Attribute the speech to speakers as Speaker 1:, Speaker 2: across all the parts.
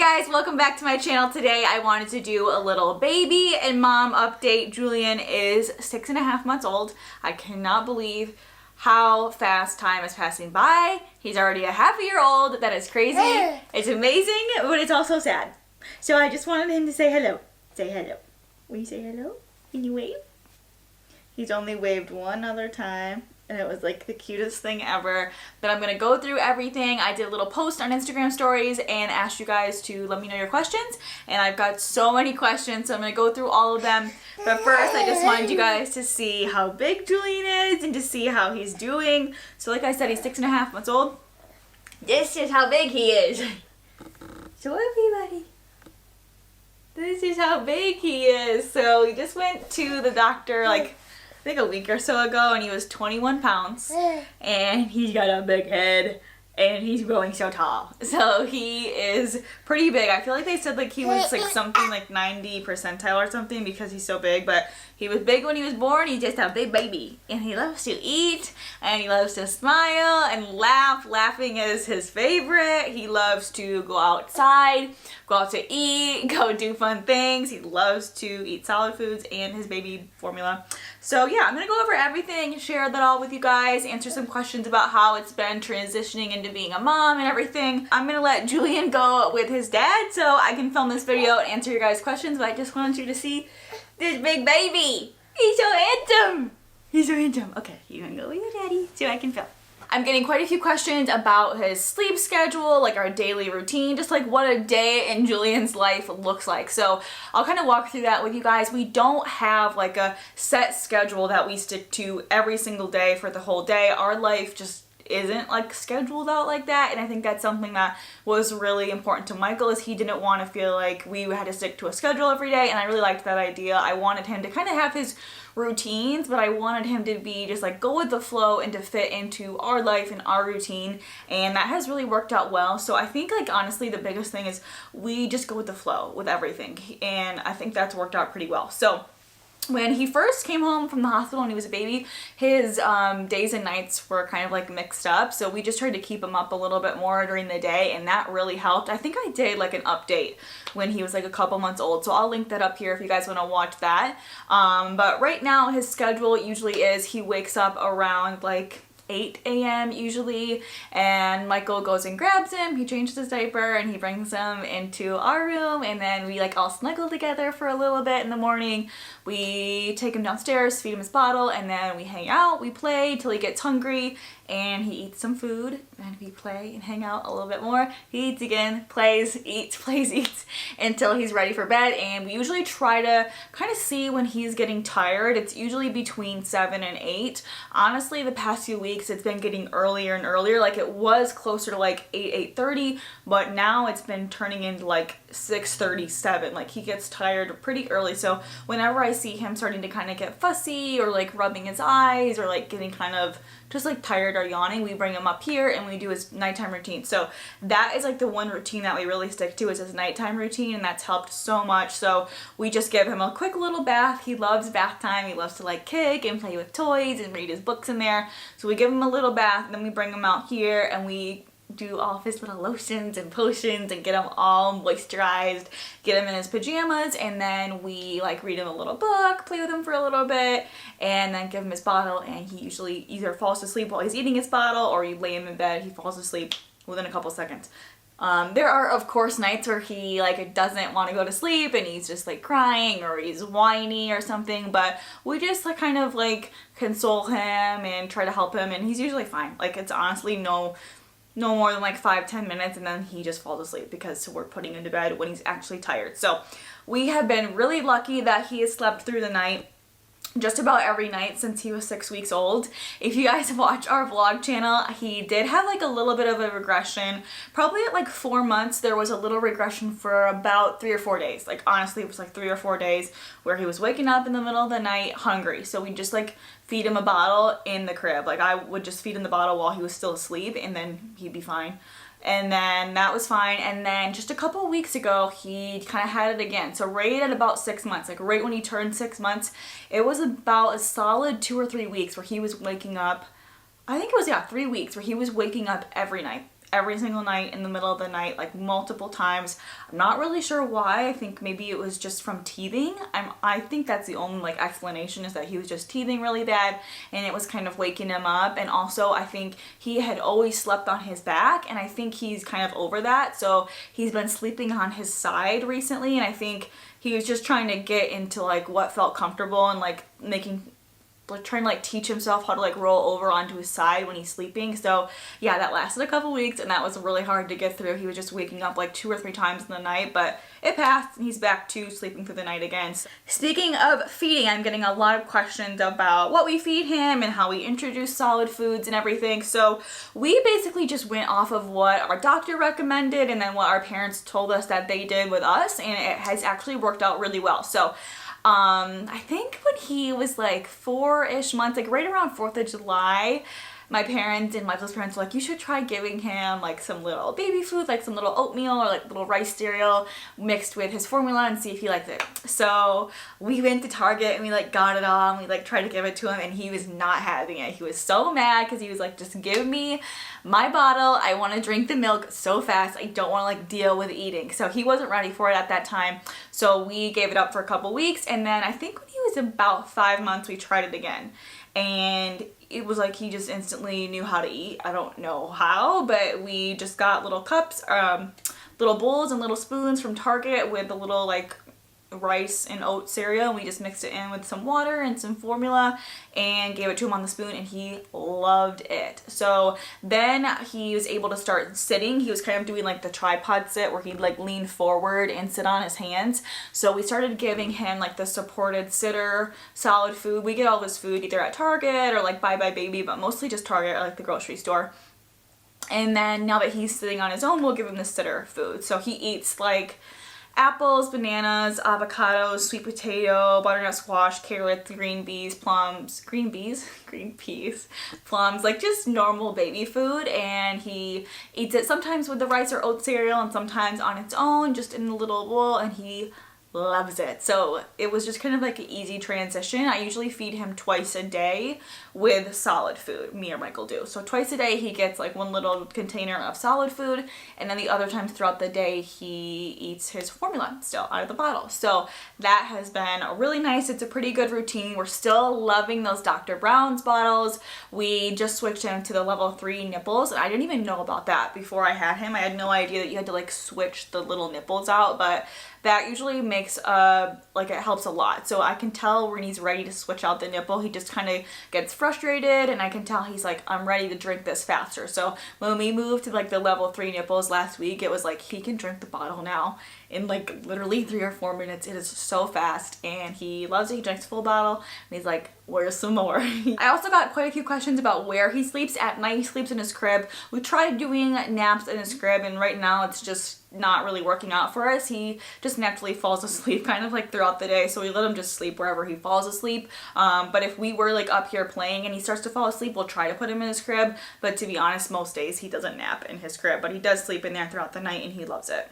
Speaker 1: guys, welcome back to my channel. Today I wanted to do a little baby and mom update. Julian is 6.5 months old. I cannot believe how fast time is passing by. He's already a half a year old. That is crazy. It's amazing, but it's also sad. So I just wanted him to say hello. Say hello. Will you say hello? Can you wave? He's only waved one other time. And it was like the cutest thing ever. But I'm going to go through everything. I did a little post on Instagram stories and asked you guys to let me know your questions. And I've got so many questions, so I'm going to go through all of them. But first, I just wanted you guys to see how big Julian is and to see how he's doing. So like I said, he's 6.5 months old. This is how big he is. Show everybody. This is how big he is. So we just went to the doctor I think a week or so ago, and he was 21 pounds, and he's got a big head, and he's growing so tall. So he is pretty big. I feel like they said like he was like something like 90 percentile or something because he's so big, but he was big when he was born. He's just a big baby, and he loves to eat, and he loves to smile and laugh. Laughing is his favorite. He loves to go outside, go out to eat, go do fun things. He loves to eat solid foods and his baby formula. So yeah, I'm gonna go over everything, share that all with you guys, answer some questions about how it's been transitioning into being a mom and everything. I'm gonna let Julian go with his dad so I can film this video and answer your guys' questions, but I just wanted you to see this big baby. He's so handsome. He's so handsome. Okay, you can go with your daddy so I can film. I'm getting quite a few questions about his sleep schedule, like our daily routine, just like what a day in Julian's life looks like. So I'll kind of walk through that with you guys. We don't have like a set schedule that we stick to every single day for the whole day. Our life just isn't like scheduled out like that, and I think that's something that was really important to Michael, is he didn't want to feel like we had to stick to a schedule every day, and I really liked that idea. I wanted him to kind of have his routines, but I wanted him to be just like go with the flow and to fit into our life and our routine, and that has really worked out well. So I think like honestly the biggest thing is we just go with the flow with everything, and I think that's worked out pretty well. So when he first came home from the hospital when he was a baby, his days and nights were kind of like mixed up. So we just tried to keep him up a little bit more during the day, and that really helped. I think I did like an update when he was like a couple months old. So I'll link that up here if you guys want to watch that. But right now his schedule usually is he wakes up around like 8 a.m. usually, and Michael goes and grabs him, he changes his diaper, and he brings him into our room, and then we like all snuggle together for a little bit in the morning. We take him downstairs, feed him his bottle, and then we hang out, we play till he gets hungry, and he eats some food, and we play and hang out a little bit more. He eats again, plays, eats, plays, eats, until he's ready for bed. And we usually try to kind of see when he's getting tired. It's usually between 7 and 8. Honestly, the past few weeks it's been getting earlier and earlier. Like it was closer to like 8, 8:30, but now it's been turning into like 6:37. Like he gets tired pretty early. So whenever I see him starting to kind of get fussy or like rubbing his eyes or like getting kind of just like tired or yawning, we bring him up here and we do his nighttime routine. So that is like the one routine that we really stick to, is his nighttime routine, and that's helped so much. So we just give him a quick little bath. He loves bath time. He loves to like kick and play with toys and read his books in there. So we give him a little bath, and then we bring him out here and we do all of his little lotions and potions and get him all moisturized, get him in his pajamas, and then we like read him a little book, play with him for a little bit, and then give him his bottle, and he usually either falls asleep while he's eating his bottle, or you lay him in bed, he falls asleep within a couple seconds. There are of course nights where he like doesn't want to go to sleep and he's just like crying or he's whiny or something, but we just like kind of like console him and try to help him, and he's usually fine. Like it's honestly no more than like 5-10 minutes, and then he just falls asleep because we're putting him to bed when he's actually tired. So we have been really lucky that he has slept through the night just about every night since he was 6 weeks old. If you guys watch our vlog channel, he did have like a little bit of a regression. Probably at like 4 months there was a little regression for about 3 or 4 days. Like honestly it was like 3 or 4 days where he was waking up in the middle of the night hungry. So we just like feed him a bottle in the crib. Like I would just feed him the bottle while he was still asleep, and then he'd be fine. And then that was fine. And then just a couple weeks ago, he kind of had it again. So right at about 6 months, like right when he turned 6 months, it was about a solid 2 or 3 weeks where he was waking up. I think it was, yeah, 3 weeks where he was waking up every night. every single night in the middle of the night, like multiple times. I'm not really sure why. I think maybe it was just from teething. I think that's the only like explanation, is that he was just teething really bad and it was kind of waking him up. And also I think he had always slept on his back, and I think he's kind of over that. So he's been sleeping on his side recently, and I think he was just trying to get into like what felt comfortable and like trying to like teach himself how to like roll over onto his side when he's sleeping. So yeah, that lasted a couple weeks and that was really hard to get through. He was just waking up like 2 or 3 times in the night, but it passed and he's back to sleeping through the night again. So, speaking of feeding, I'm getting a lot of questions about what we feed him and how we introduce solid foods and everything. So we basically just went off of what our doctor recommended and then what our parents told us that they did with us, and it has actually worked out really well. So I think when he was like 4-ish months, like right around 4th of July, my parents and Michael's parents were like, you should try giving him like some little baby food, like some little oatmeal or like little rice cereal mixed with his formula and see if he liked it. So we went to Target and we like got it all and we like tried to give it to him, and he was not having it. He was so mad because he was like, just give me my bottle. I want to drink the milk so fast. I don't want to like deal with eating. So he wasn't ready for it at that time. So we gave it up for a couple weeks, and then I think when he was about 5 months, we tried it again. And it was like he just instantly knew how to eat. I don't know how, but we just got little cups, little bowls and little spoons from Target with the little like rice and oat cereal, and we just mixed it in with some water and some formula and gave it to him on the spoon, and he loved it. So then he was able to start sitting. He was kind of doing like the tripod sit where he'd like lean forward and sit on his hands. So we started giving him like the supported sitter solid food. We get all this food either at Target or like Bye Bye Baby, but mostly just Target or like the grocery store. And then now that he's sitting on his own, we'll give him the sitter food. So he eats like apples, bananas, avocados, sweet potato, butternut squash, carrots, green peas, plums, like just normal baby food. And he eats it sometimes with the rice or oat cereal and sometimes on its own, just in a little bowl, and he loves it. So it was just kind of like an easy transition. I usually feed him twice a day with solid food, me or Michael do. So twice a day he gets like one little container of solid food, and then the other times throughout the day he eats his formula still out of the bottle. So that has been really nice. It's a pretty good routine. We're still loving those Dr. Brown's bottles. We just switched him to the level 3 nipples, and I didn't even know about that before I had him. I had no idea that you had to like switch the little nipples out, but that usually makes like it helps a lot. So I can tell when he's ready to switch out the nipple, he just kind of gets frustrated, and I can tell he's like, I'm ready to drink this faster. So when we moved to like the level 3 nipples last week, it was like he can drink the bottle now in like literally 3 or 4 minutes. It is so fast, and he loves it. He drinks full bottle and he's like, where's some more? I also got quite a few questions about where he sleeps. At night he sleeps in his crib. We tried doing naps in his crib, and right now it's just not really working out for us. He just naturally falls asleep kind of like throughout the day, so we let him just sleep wherever he falls asleep. But if we were like up here playing and he starts to fall asleep, we'll try to put him in his crib, but to be honest, most days he doesn't nap in his crib, but he does sleep in there throughout the night and he loves it.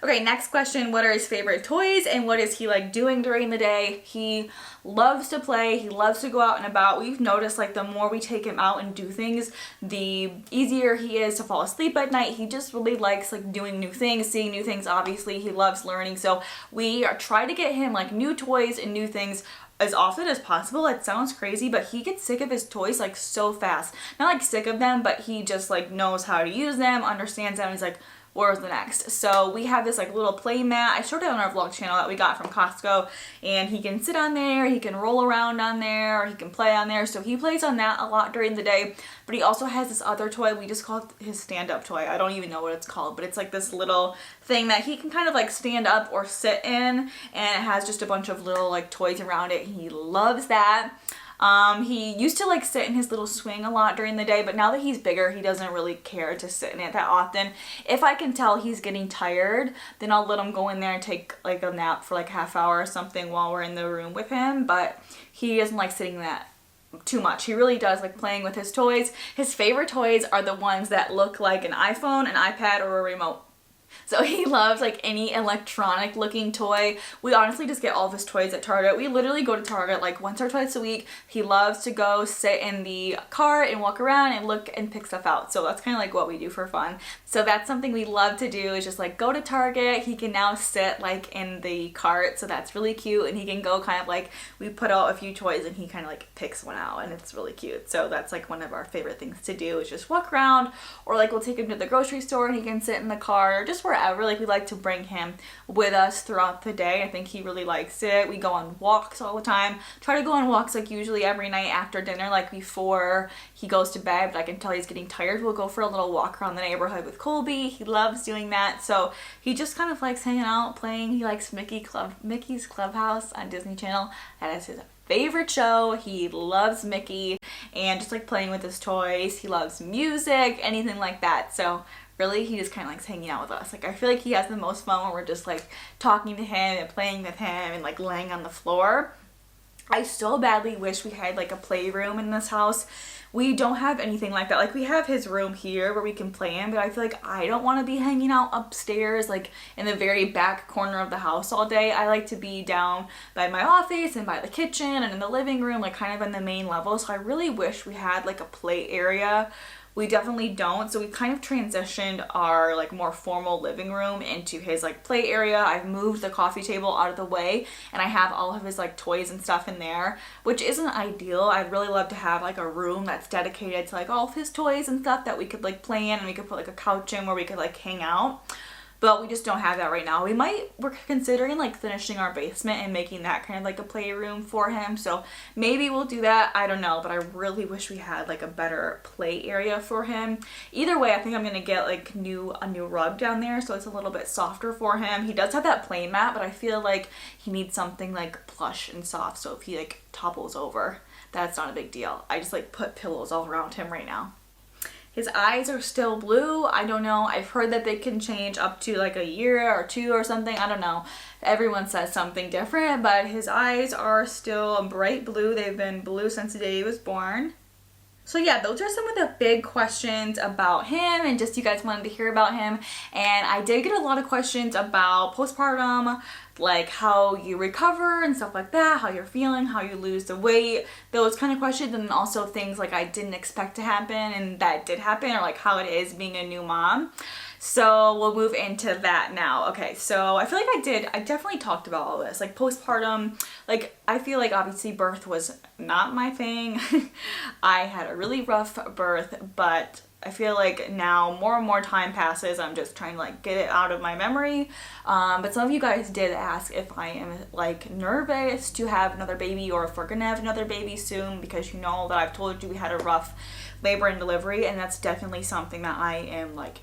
Speaker 1: Okay, next question. What are his favorite toys and what is he like doing during the day? He loves to play. He loves to go out and about. We've noticed like the more we take him out and do things, the easier he is to fall asleep at night. He just really likes like doing new things, seeing new things. Obviously, he loves learning. So we try to get him like new toys and new things as often as possible. It sounds crazy, but he gets sick of his toys like so fast. Not like sick of them, but he just like knows how to use them, understands them. He's like, where's the next? So we have this like little play mat. I showed it on our vlog channel that we got from Costco, and he can sit on there, he can roll around on there, or he can play on there. So he plays on that a lot during the day, but he also has this other toy. We just call it his stand-up toy. I don't even know what it's called, but it's like this little thing that he can kind of like stand up or sit in, and it has just a bunch of little like toys around it. He loves that. He used to like sit in his little swing a lot during the day, but now that he's bigger, he doesn't really care to sit in it that often. If I can tell he's getting tired, then I'll let him go in there and take like a nap for like half hour or something while we're in the room with him, but he doesn't like sitting in that too much. He really does like playing with his toys. His favorite toys are the ones that look like an iPhone, an iPad, or a remote. So he loves like any electronic looking toy. We honestly just get all of his toys at Target. We literally go to Target like once or twice a week. He loves to go sit in the cart and walk around and look and pick stuff out. So that's kind of like what we do for fun. So that's something we love to do, is just like go to Target. He can now sit like in the cart. So that's really cute. And he can go kind of like, we put out a few toys and he kind of like picks one out, and it's really cute. So that's like one of our favorite things to do, is just walk around, or like we'll take him to the grocery store and he can sit in the car, or just wherever. Like we like to bring him with us throughout the day. I think he really likes it. We go on walks all the time. Try to go on walks like usually every night after dinner, like before he goes to bed, but I can tell he's getting tired. We'll go for a little walk around the neighborhood with Colby. He loves doing that. So he just kind of likes hanging out, playing. He likes Mickey's Clubhouse on Disney Channel. That is his favorite show. He loves Mickey and just like playing with his toys. He loves music, anything like that. So really, he just kind of likes hanging out with us. Like I feel like he has the most fun when we're just like talking to him and playing with him and like laying on the floor. I so badly wish we had like a playroom in this house. We don't have anything like that. Like we have his room here where we can play in, but I feel like I don't want to be hanging out upstairs like in the very back corner of the house all day. I like to be down by my office and by the kitchen and in the living room, like kind of in the main level. So I really wish we had like a play area. We definitely don't. So we kind of transitioned our like more formal living room into his like play area. I've moved the coffee table out of the way and I have all of his like toys and stuff in there, which isn't ideal. I'd really love to have like a room that's dedicated to like all of his toys and stuff that we could like play in, and we could put like a couch in where we could like hang out. But we just don't have that right now. We're considering like finishing our basement and making that kind of like a playroom for him. So maybe we'll do that. I don't know, but I really wish we had like a better play area for him. Either way, I think I'm gonna get like a new rug down there so it's a little bit softer for him. He does have that plain mat, but I feel like he needs something like plush and soft. So if he like topples over, that's not a big deal. I just like put pillows all around him right now. His eyes are still blue. I don't know. I've heard that they can change up to like a year or two or something. I don't know. Everyone says something different, but his eyes are still bright blue. They've been blue since the day he was born. So yeah, those are some of the big questions about him, and just you guys wanted to hear about him. And I did get a lot of questions about postpartum, like how you recover and stuff like that, how you're feeling, how you lose the weight, those kind of questions, and also things like I didn't expect to happen and that did happen, or like how it is being a new mom. So we'll move into that now. Okay, so I feel like I definitely talked about all this, like postpartum. Like I feel like obviously birth was not my thing. I had a really rough birth, but I feel like now more and more time passes, I'm just trying to like get it out of my memory. But some of you guys did ask if I am like nervous to have another baby, or if we're gonna have another baby soon, because you know that I've told you we had a rough labor and delivery, and that's definitely something that I am like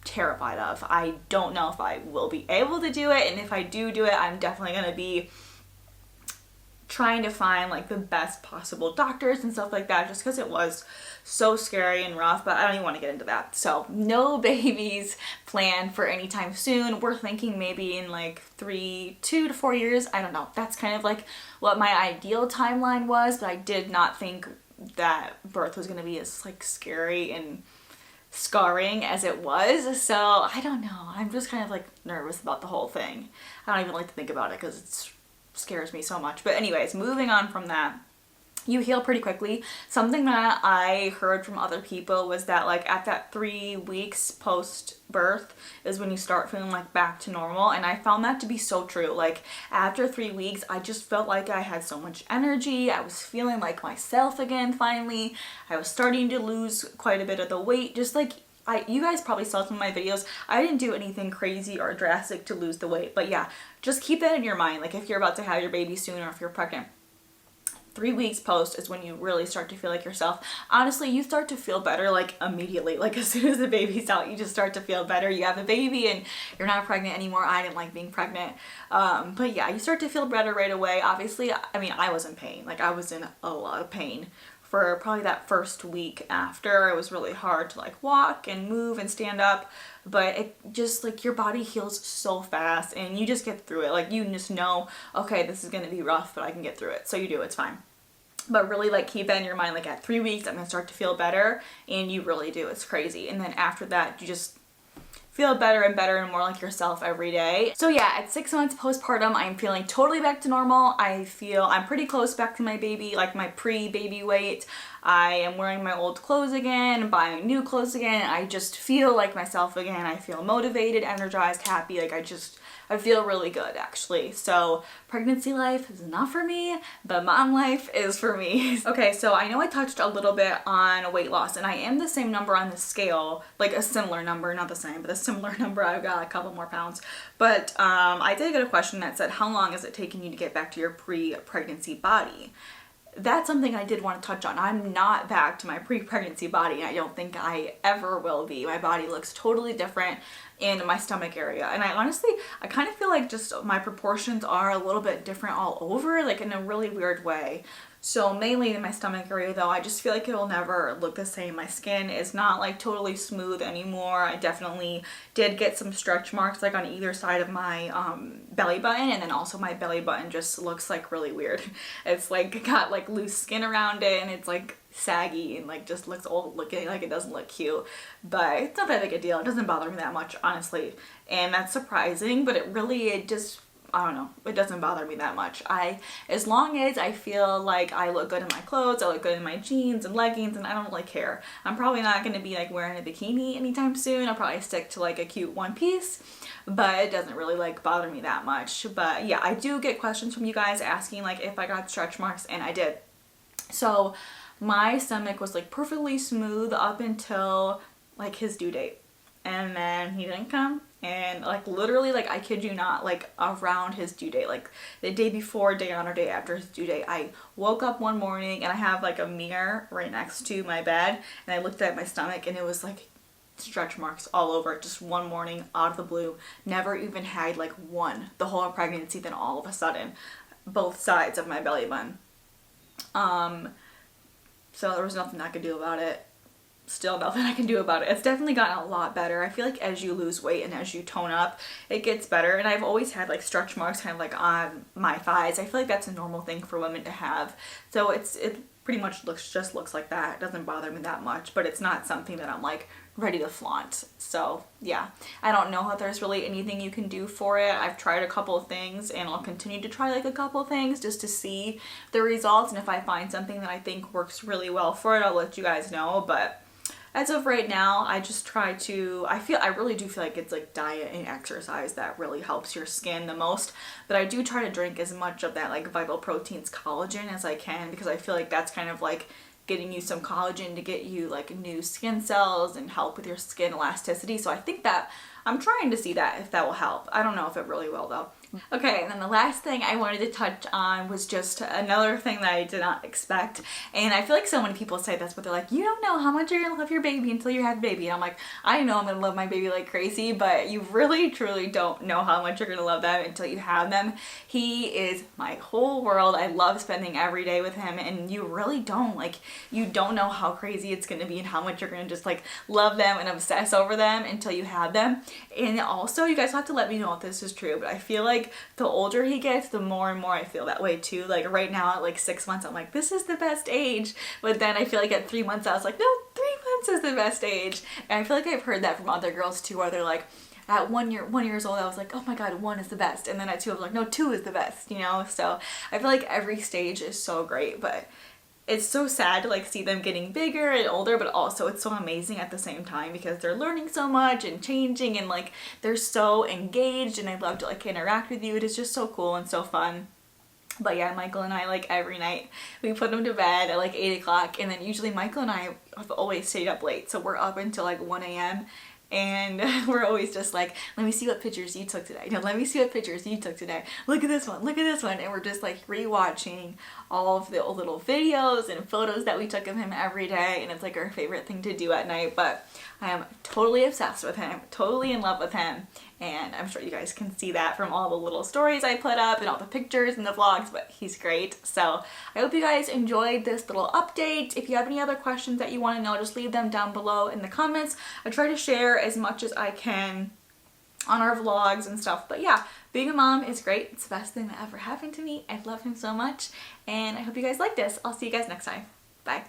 Speaker 1: terrified of. I don't know if I will be able to do it, and if I do it, I'm definitely gonna be trying to find like the best possible doctors and stuff like that, just because it was so scary and rough. But I don't even want to get into that. So no babies planned for anytime soon. We're thinking maybe in like 2 to 4 years. I don't know. That's kind of like what my ideal timeline was, but I did not think that birth was going to be as like scary and scarring as it was. So I don't know. I'm just kind of like nervous about the whole thing. I don't even like to think about it because it scares me so much. But anyways, moving on from that, you heal pretty quickly. Something that I heard from other people was that like at that 3 weeks post birth is when you start feeling like back to normal, and I found that to be so true. Like after 3 weeks, I just felt like I had so much energy. I was feeling like myself again finally. I was starting to lose quite a bit of the weight. Just like you guys probably saw some of my videos. I didn't do anything crazy or drastic to lose the weight, but yeah, just keep that in your mind. Like if you're about to have your baby soon, or if you're pregnant, 3 weeks post is when you really start to feel like yourself. Honestly, you start to feel better like immediately. Like as soon as the baby's out, you just start to feel better. You have a baby and you're not pregnant anymore. I didn't like being pregnant. But yeah, you start to feel better right away. Obviously, I mean, I was in pain. Like I was in a lot of pain for probably that first week after. It was really hard to like walk and move and stand up, but it just like your body heals so fast and you just get through it. Like you just know, okay, this is gonna be rough, but I can get through it. So you do, it's fine. But really like keep that in your mind, like at 3 weeks I'm gonna start to feel better, and you really do. It's crazy. And then after that you just feel better and better and more like yourself every day. So yeah, at 6 months postpartum, I'm feeling totally back to normal. I feel I'm pretty close back to my baby, like my pre-baby weight. I am wearing my old clothes again, buying new clothes again. I just feel like myself again. I feel motivated, energized, happy. Like I feel really good actually. So pregnancy life is not for me, but mom life is for me. Okay, so I know I touched a little bit on weight loss, and I am the same number on the scale, like a similar number, not the same, but a similar number. I've got a couple more pounds. But I did get a question that said, how long is it taking you to get back to your pre-pregnancy body? That's something I did want to touch on. I'm not back to my pre-pregnancy body, and I don't think I ever will be. My body looks totally different in my stomach area, and I kind of feel like just my proportions are a little bit different all over, like in a really weird way. So mainly in my stomach area though, I just feel like it'll never look the same. My skin is not like totally smooth anymore. I definitely did get some stretch marks like on either side of my belly button, and then also my belly button just looks like really weird. It's like got like loose skin around it, and it's like saggy and like just looks old looking, like it doesn't look cute. But it's not that big a deal. It doesn't bother me that much, honestly. And that's surprising, but it just, I don't know, it doesn't bother me that much. As long as I feel like I look good in my clothes, I look good in my jeans and leggings, and I don't really care. I'm probably not going to be like wearing a bikini anytime soon. I'll probably stick to like a cute one piece, but it doesn't really like bother me that much. But yeah, I do get questions from you guys asking like if I got stretch marks, and I did. So my stomach was like perfectly smooth up until like his due date, and then he didn't come. And like literally, like I kid you not, like around his due date, like the day before, day on, or day after his due date, I woke up one morning and I have like a mirror right next to my bed, and I looked at my stomach and it was like stretch marks all over it, just one morning out of the blue. Never even had like one the whole pregnancy, then all of a sudden both sides of my belly button. So there was nothing I could do about it. Still nothing I can do about it. It's definitely gotten a lot better. I feel like as you lose weight and as you tone up, it gets better. And I've always had like stretch marks kind of like on my thighs. I feel like that's a normal thing for women to have. So it pretty much looks like that. It doesn't bother me that much, but it's not something that I'm like ready to flaunt. So yeah, I don't know if there's really anything you can do for it. I've tried a couple of things, and I'll continue to try like a couple of things just to see the results. And if I find something that I think works really well for it, I'll let you guys know. But as of right now, I just try to, I really do feel like it's like diet and exercise that really helps your skin the most. But I do try to drink as much of that like Vital Proteins collagen as I can, because I feel like that's kind of like getting you some collagen to get you like new skin cells and help with your skin elasticity. So I think that I'm trying to see that if that will help. I don't know if it really will though. Okay, and then the last thing I wanted to touch on was just another thing that I did not expect. And I feel like so many people say this, but they're like, you don't know how much you're gonna love your baby until you have a baby. And I'm like, I know I'm gonna love my baby like crazy, but you really truly don't know how much you're gonna love them until you have them. He is my whole world. I love spending every day with him, and you really don't. Like, you don't know how crazy it's gonna be and how much you're gonna just like love them and obsess over them until you have them. And also, you guys have to let me know if this is true, but I feel like the older he gets, the more and more I feel that way too. Like right now at like 6 months, I'm like, this is the best age. But then I feel like at 3 months, I was like, no, 3 months is the best age. And I feel like I've heard that from other girls too, where they're like, at 1 years old, I was like, oh my God, 1 is the best. And then at 2, I was like, no, 2 is the best, you know? So I feel like every stage is so great, but it's so sad to like see them getting bigger and older, but also it's so amazing at the same time because they're learning so much and changing, and like they're so engaged, and I love to like interact with you. It is just so cool and so fun. But yeah, Michael and I, like every night we put him to bed at like 8 o'clock, and then usually Michael and I have always stayed up late, so we're up until like 1 a.m. And we're always just like, let me see what pictures you took today. No, let me see what pictures you took today. Look at this one. Look at this one. And we're just like rewatching all of the little videos and photos that we took of him every day. And it's like our favorite thing to do at night. But I am totally obsessed with him, totally in love with him. And I'm sure you guys can see that from all the little stories I put up and all the pictures and the vlogs, but he's great. So I hope you guys enjoyed this little update. If you have any other questions that you want to know, just leave them down below in the comments. I try to share as much as I can on our vlogs and stuff. But yeah, being a mom is great. It's the best thing that ever happened to me. I love him so much. And I hope you guys like this. I'll see you guys next time. Bye.